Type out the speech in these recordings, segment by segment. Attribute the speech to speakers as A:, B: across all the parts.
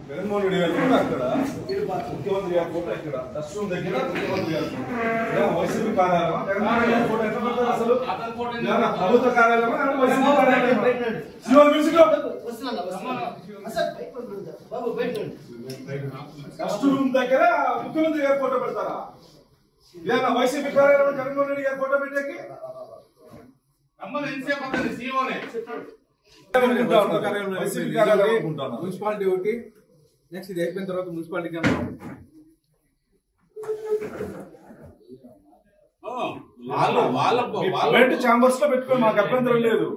A: జగన్మోహన్ రెడ్డి గారి ఫోటో అక్కడ, ముఖ్యమంత్రి గారి ఫోటో ఇక్కడ, డస్ట్ రూమ్ దగ్గర ముఖ్యమంత్రి గారి ఫోటో, వైసీపీ కార్యాలయం. జగన్మోహన్ రెడ్డి గారి ఫోటో ఎట్లా పెడతారు అసలు? ప్రభుత్వ కార్యాలయం వైసీపీ కార్యాలయం. డస్ట్ రూమ్ దగ్గర ముఖ్యమంత్రి గారి ఫోటో పెడతారా? ఇదేనా వైసీపీ కార్యాలయం జగన్మోహన్ రెడ్డి గారి ఫోటో పెట్టేకి?
B: మున్సిపాలిటీ ఒకటి, నెక్స్ట్ ఇది అయిపోయిన తర్వాత మున్సిపాలిటీ
A: ఛాంబర్స్ లో పెట్టుకోండి, మాకు అభ్యంతరం లేదు.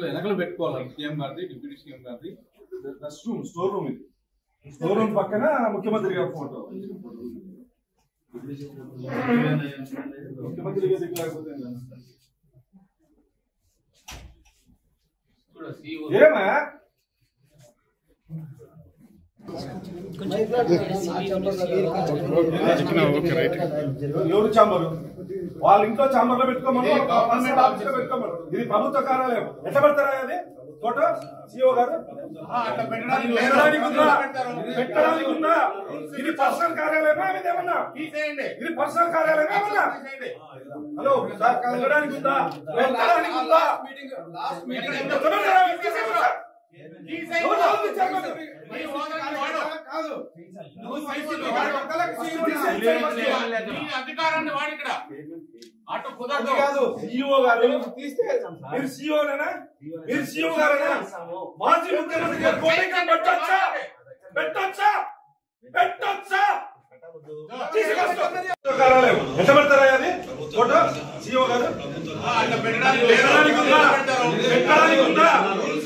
B: వెనకలు పెట్టుకోవాలి. సీఎం గారిది, డిప్యూటీ సీఎం గారిది
A: రెస్ట్ రూమ్, స్టోర్ రూమ్. ఇది స్టోర్ రూమ్ పక్కన ముఖ్యమంత్రి గారి ఫోటో. ముఖ్యమంత్రి గారి ఏమా ఎవరు చాంబరు? వాళ్ళ ఇంట్లో చాంబర్ లో పెట్టుకోమను, పెట్టుకోమను. ఇది ప్రభుత్వ కార్యాలయం. ఎట్లా పెడతారా అది ఫోటో? సిఓ గారు పెట్టడానికి ఉందా? ఇది పర్సనల్ కార్యాలయమా? ఏమన్నా ఇది పర్సనల్ కార్యాలయమా? ఏమన్నా హలో సార్, పెట్టడానికి ఉందా? పెట్టడానికి ఉందా?
C: అధికారాన్ని వాడి ఇక్కడ అటు కుదరదు
A: కాదు. సిఇఓ గారు తీస్తే మీరు సిఇఓనేనా? మీరు సిఇఓ గారేనా? మాజీ ముఖ్యమంత్రి గారు కోరిక పెట్టొచ్చా? పెట్టొచ్చా? పెట్టొచ్చా? కార్యాలయం ఎట్లా పెడతారా అది ఫోటో? సిఇఓ గారు పెట్టడానికి ఉందా?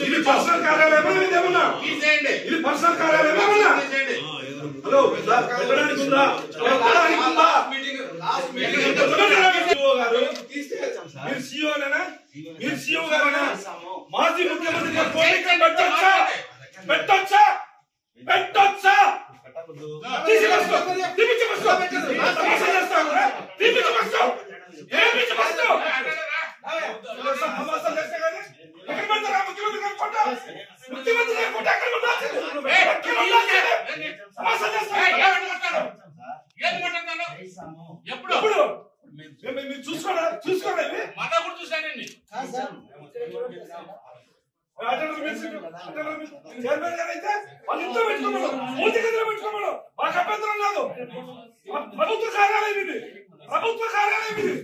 A: ఇది పర్సనల్ కార్యాలయమా? ఏమన్నా ఇది పర్సనల్ కార్యాలయమా? ఏమన్నా హలో సార్, పెట్టడానికి ఉందా? పెట్టడానికి ఉందా? సిఇఓ గారు తీస్తే మీరు సిఇఓనేనా? మీరు సిఇఓ గారేనా? మాజీ ముఖ్యమంత్రి గారు కోరిక పెట్టొచ్చా? పెట్టొచ్చా? పెట్టొచ్చా? ఎప్పుడు మీరు చూసుకోండి, చూసుకోండి.
C: మాతా కూడా చూసానండి.
A: అయితే వాళ్ళ ఇంట్లో పెట్టుకోమను, పూర్తి గదిలో పెట్టుకోమను, మాకు అభ్యంతరం లేదు. ప్రభుత్వ కార్యాలయం ఇది, ప్రభుత్వ కార్యాలయం ఇది.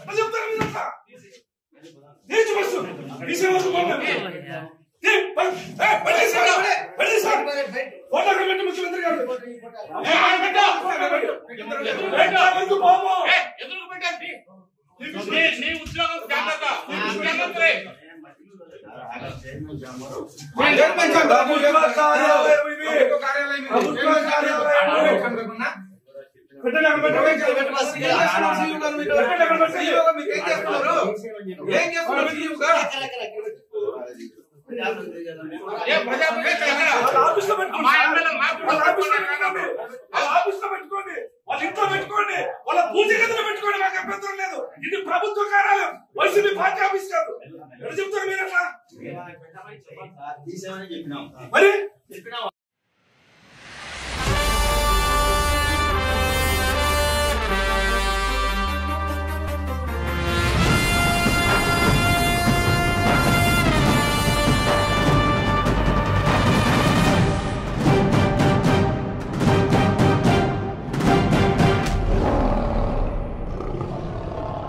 A: ఎట్లా చెప్తారు మీరు? అట్లా తీర్చి బస్సు తీసేవాళ్ళు ఫోటో పెట్టి ముఖ్యమంత్రి గారు
C: ఎదురుకు పెట్టండి. నీ ఉద్యోగం జాగ్రత్త.
A: పెట్టుకోండి, వాళ్ళ ఇంట్లో పెట్టుకోండి, వాళ్ళ పూజ గదిలో పెట్టుకోండి, మాకు అభ్యంతరం లేదు. ఇది ప్రభుత్వ కార్యాలయం, వైసీపీ పార్టీ ఆఫీస్ కాదు. ఎట్లా చెప్తారు మీరు? అట్లా మరి